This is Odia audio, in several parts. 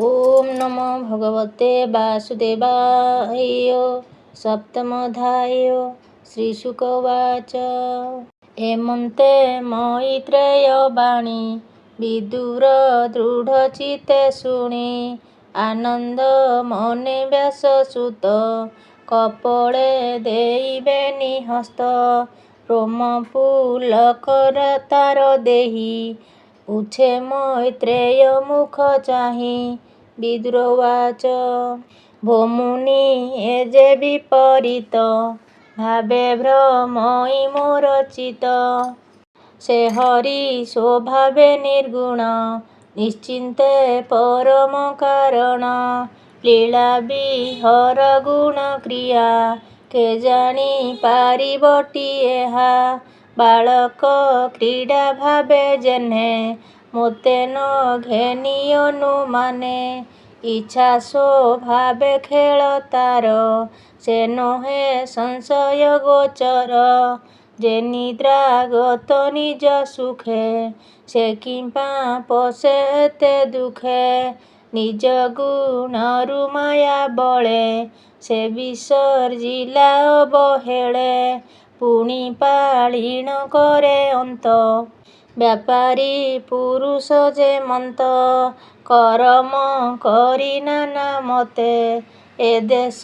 ओम नमो भगवते वासुदेवाय। सप्तमोऽध्याय। श्रीशुकवाच। हेमन्ते मैत्रेयवाणी विदुर दृढचित्ते शुणि आनन्द मने व्याससुत कपोळे देईबेनि हस्त रोमपुलकरतार देहि उच्छे मैत्रेय मुख चाहि विदुरवाच। भोमुनि ए जे विपरीत भावे भ्रमई मोर चित्त से हरि स्वभावे निर्गुण निश्चिन्ते परम कारण लीला विहर गुण क्रिया के जानी पारिबटी एहा बालक क्रीडा भावे जेन्हे मोते न घेनी अनुमाने इच्छा स्वभावे खेल तार से नहे संशय गोचर जे निद्रागत निज सुखे से किंपा पशे एते दुखे निज गुणरु माया बळे से विसर्जिला अवहेळे पुणी पाळीण करे अंत व्यापारी पुरुष जे मन्त करम करी नाना मते ए देश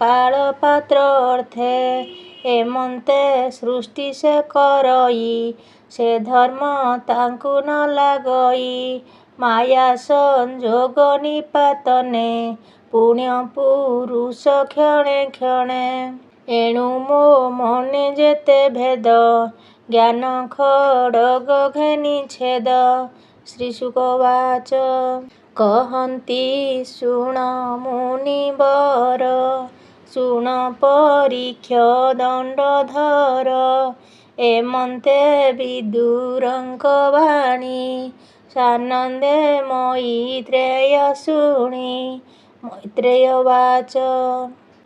काल पात्र अर्थे हेमन्ते सृष्टि से करई से धर्म तांकु न लागई माया संजोग निपातने पुण्य पुरुष क्षणे क्षणे एणु मो मने जेते भेद ज्ञान खड्ग घेनि छेद। श्रीशुकवाच। कहन्ति शुण मुनिवर शुण परीक्ष दण्डधर हेमन्ते विदुरଙ୍କ वाणी सानन्दे मैत्रेय शुणि मैत्रेयवाच।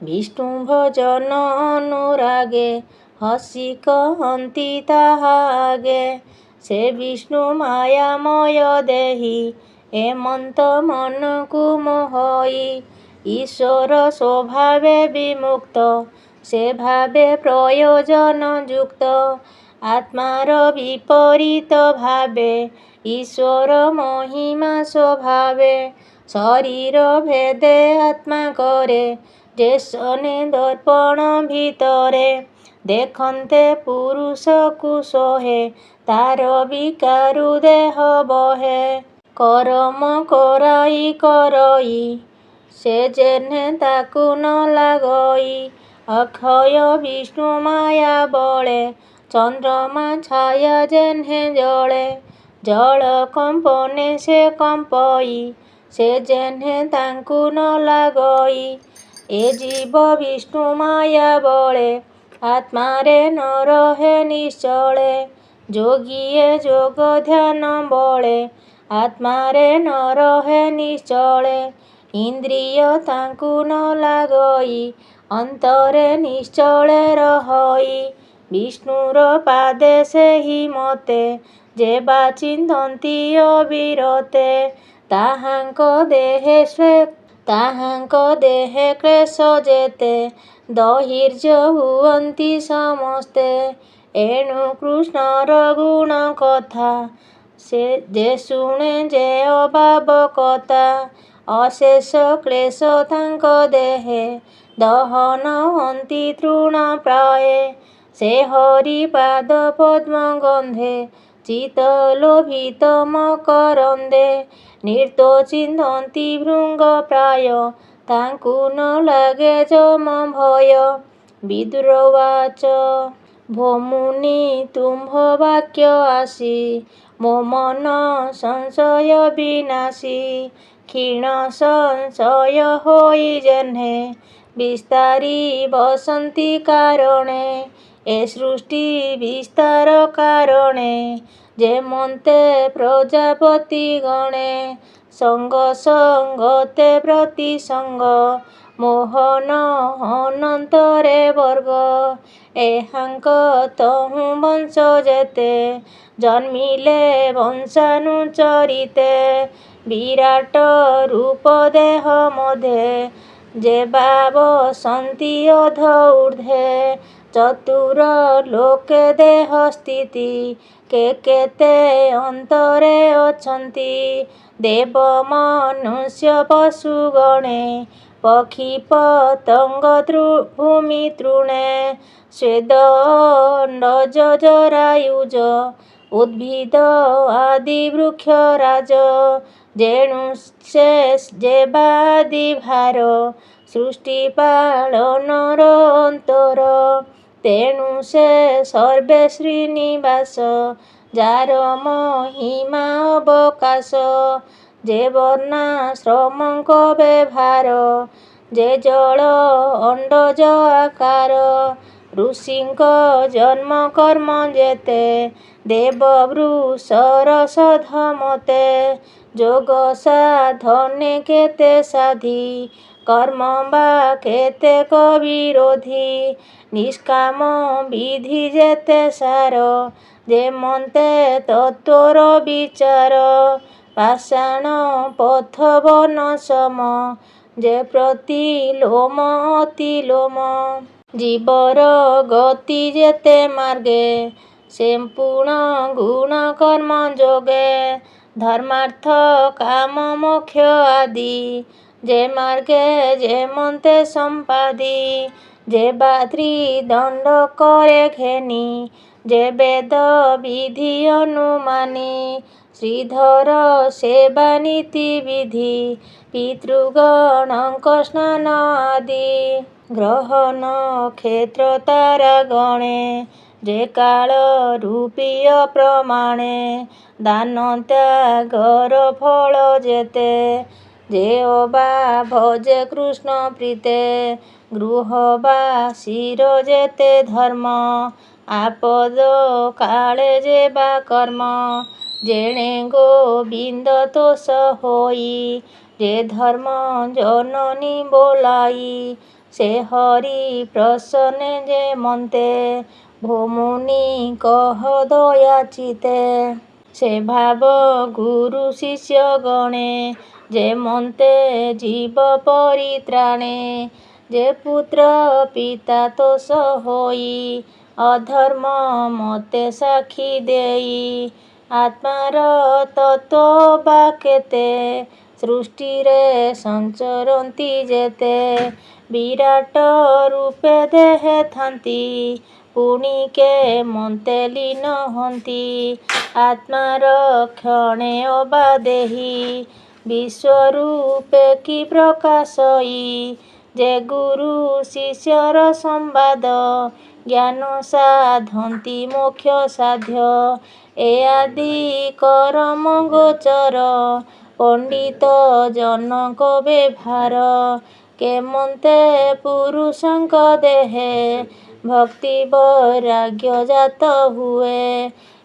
विष्णु भजन अनुरागे हसि कहन्ति ताहागे से विष्णु मायामय देहि हेमन्त मनकु मोहई ईश्वर स्वभावे विमुक्त से भावे प्रयोजन युक्त आत्मार विपरीत भावे ईश्वर महिमा स्वभावे शरीर भेदे आत्मा करे जेसने दर्पण भितरे देखन्ते पुरुष कुशोहे तार विकारु देह बहे करम करई करई से जेन्हे ताकु न लागई अक्षय विष्णु माया बळे चंद्रमा छाया जेन्हे जळे जल कंपने से कंपई से जेन्हे तांकु न लागई ए जीव विष्णु माया बळे आत्मारे न रहे निश्चले जोगिए जोग ध्यान बळे आत्मारे न रहे निश्चले इंद्रिय तांकु न लागई अंतरे निश्चले रहई विष्णुर पादे सेहि मते जे बाचिंतन्ति अविरते ताहांक देहे क्लेश जेते दहिर्य हुअन्ति समस्ते एणु कृष्णर गुण कथा से जे शुणे जे अभाव कथा अशेष क्लेश तांक देहे दहन हन्ति तृण प्राये से हरि पाद पद्म गंधे चित लोभित मकरन्दे नृत्य चिन्हन्ति भृंग प्राय तांकु न लागे जम भय। विदुरवाच। भोमुनि तुम्भ वाक्य आसी मो मन संशय विनाशी क्षीण संशय होई जेन्हे विस्तारी बसन्ति कारणे ए सृष्टि विस्तार कारणे जे मन्ते प्रजापति गणे संग संगते प्रतिसंग मोहन अनन्तरे वर्ग एहांक तहु वंश जेते जन्मिले वंशानुचरिते ବିରାଟ ରୂପ ଦେହ ମଧ୍ୟେ ଯେବା ବସନ୍ତି ଅଧ ଊର୍ଦ୍ଧ୍ୱେ ଚତୁର ଲୋକେ ଦେହ ସ୍ଥିତି କେତେ ଅନ୍ତରେ ଅଛନ୍ତି ଦେବ ମନୁଷ୍ୟ ପଶୁ ଗଣେ ପକ୍ଷୀ ପତଙ୍ଗ ଭୂମି ତୃଣେ ସ୍ୱେଦ ଅଣ୍ଡଜ ଜରାୟୁଜ ଉଦ୍ଭିଦ ଆଦି ବୃକ୍ଷରାଜ ଯେଣୁ ସେ ଯେବାଦି ଭାର ସୃଷ୍ଟି ପାଳନର ଅନ୍ତର ତେଣୁ ସେ ସର୍ବେ ଶ୍ରୀନିବାସ ଯାର ମହିମା ଅବକାଶ ଯେ ବର୍ଣ୍ଣାଶ୍ରମଙ୍କ ବ୍ୟବହାର ଯେ ଜଳ ଅଣ୍ଡଜ ଆକାର ଋଷିଙ୍କ ଜନ୍ମ କର୍ମ ଯେତେ ଦେବ ବୃଷର ସଧମତେ ଯୋଗ ସାଧନେ କେତେ ସାଧି କର୍ମ ବା କେତେକ ବିରୋଧୀ ନିଷ୍କାମ ବିଧି ଯେତେ ସାର ଯେମନ୍ତେ ତତ୍ତ୍ୱର ବିଚାର ପାଷାଣ ପଥ ବନ ସମ ଯେ ପ୍ରତିଲୋମ ଅତିଲୋମ ଜୀବର ଗତି ଯେତେ ମାର୍ଗେ ସମ୍ପୂର୍ଣ୍ଣ ଗୁଣ କର୍ମ ଯୋଗେ ଧର୍ମାର୍ଥ କାମ ମୋକ୍ଷ ଆଦି ଯେ ମାର୍ଗେ ଯେମନ୍ତେ ସମ୍ପାଦି ଯେବା ତ୍ରିଦଣ୍ଡ କରେ ଘେନି ଯେ ବେଦ ବିଧି ଅନୁମାନି ଶ୍ରୀଧର ସେବା ନୀତି ବିଧି ପିତୃଗଣଙ୍କ ସ୍ନାନ ଆଦି ଗ୍ରହ ନକ୍ଷତ୍ର ତାରା ଗଣେ ଯେ କାଳ ରୂପୀୟ ପ୍ରମାଣେ ଦାନ ତ୍ୟାଗର ଫଳ ଯେତେ ଯେ ଅବା ଭଜେ କୃଷ୍ଣ ପ୍ରୀତେ ଗୃହବାସୀର ଯେତେ ଧର୍ମ ଆପଦ କାଳେ ଯେବା କର୍ମ ଯେଣେ ଗୋବିନ୍ଦ ତୋଷ ହୋଇ ଯେ ଧର୍ମ ଜନନୀ ବୋଲାଇ ସେ ହରି ପ୍ରସନ୍ନେ ଯେମନ୍ତେ ଭୂମୁନି କହ ଦୟା ଚିତେ ସେ ଭାବ ଗୁରୁ ଶିଷ୍ୟ ଗଣେ ଯେମନ୍ତେ ଜୀବ ପରିତ୍ରାଣେ ଯେ ପୁତ୍ର ପିତା ତୋଷ ହୋଇ ଅଧର୍ମ ମତେ ସାକ୍ଷୀ ଦେଇ ଆତ୍ମାର ତତ୍ତ୍ୱ ବା କେତେ ସୃଷ୍ଟିରେ ସଞ୍ଚରନ୍ତି ଯେତେ ବିରାଟ ରୂପେ ଦେହେ ଥାନ୍ତି ପୁଣି କେମନ୍ତେ ଲୀନ ହନ୍ତି ଆତ୍ମାର କ୍ଷଣେ ଅବା ଦେହି ବିଶ୍ୱରୂପେ କି ପ୍ରକାଶଇ ଯେ ଗୁରୁ ଶିଷ୍ୟର ସମ୍ବାଦ ଜ୍ଞାନ ସାଧନ୍ତି ମୋକ୍ଷ ସାଧ୍ୟ ଏ ଆଦି କରମ ଗୋଚର ପଣ୍ଡିତ ଜନକ ବ୍ୟବହାର କେମନ୍ତେ ପୁରୁଷଙ୍କ ଦେହେ ଭକ୍ତି ବୈରାଗ୍ୟ ଜାତ ହୁଏ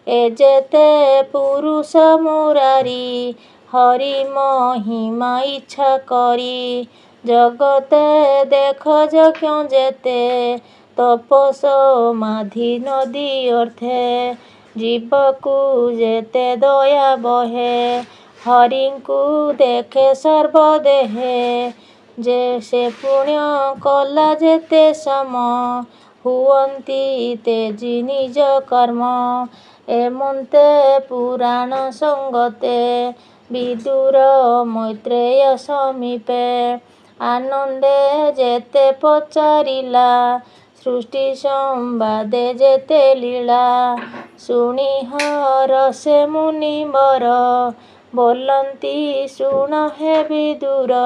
ଏ ଯେତେ ପୁରୁଷ ମୁରାରି ହରି ମହିମା ଇଚ୍ଛା କରି ଜଗତେ ଦେଖ ଯଜ୍ଞ ଯେତେ ତପ ସମାଧି ନଦୀ ଅର୍ଥେ ଜୀବକୁ ଯେତେ ଦୟା ବହେ ହରିଙ୍କୁ ଦେଖେ ସର୍ବଦେହେ ଯେ ସେ ପୁଣ୍ୟ କଲା ଯେତେ ସମ ହୁଅନ୍ତି ତେଜି ନିଜ କର୍ମ ଏମନ୍ତେ ପୁରାଣ ସଙ୍ଗତେ ବିଦୁର ମୈତ୍ରେୟ ସମୀପେ ଆନନ୍ଦେ ଯେତେ ପଚାରିଲା ସୃଷ୍ଟି ସମ୍ବାଦେ ଯେତେ ଲୀଳା ଶୁଣି ହରଷେ ମୁନିବର ବୋଲନ୍ତି ଶୁଣ ହେ ବିଦୁର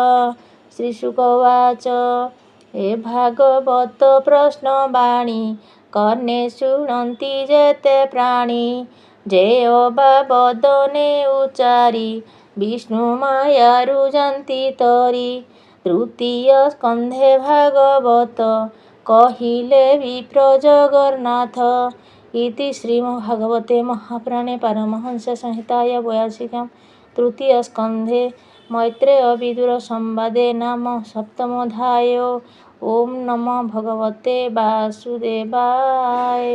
ଶ୍ରୀଶୁକ ଉବାଚ ଏ ଭାଗବତ ପ୍ରଶ୍ନ ବାଣୀ କର୍ଣ୍ଣେ ଶୁଣନ୍ତି ଯେତେ ପ୍ରାଣୀ ଯେ ଅବା ବଦନେ ଉଚାରି ବିଷ୍ଣୁ ମାୟାରୁ ଯାନ୍ତି ତରି ତୃତୀୟ ସ୍କନ୍ଧେ ଭାଗବତ କହିଲେ ବିପ୍ର ଜଗନ୍ନାଥ ଇତି ଶ୍ରୀମଦ୍ଭାଗବତେ ମହାପୁରାଣେ ପାରମହଂସ ସଂହିତାୟ 82 ତୃତୀୟ ସ୍କନ୍ଧେ ମୈତ୍ରେୟ ବିଦୁର ସମ୍ବାଦେ ନାମ ସପ୍ତମୋଧ୍ୟାୟ। ଓಂ ନମୋ ଭଗବତେ ବାସୁଦେବାୟ।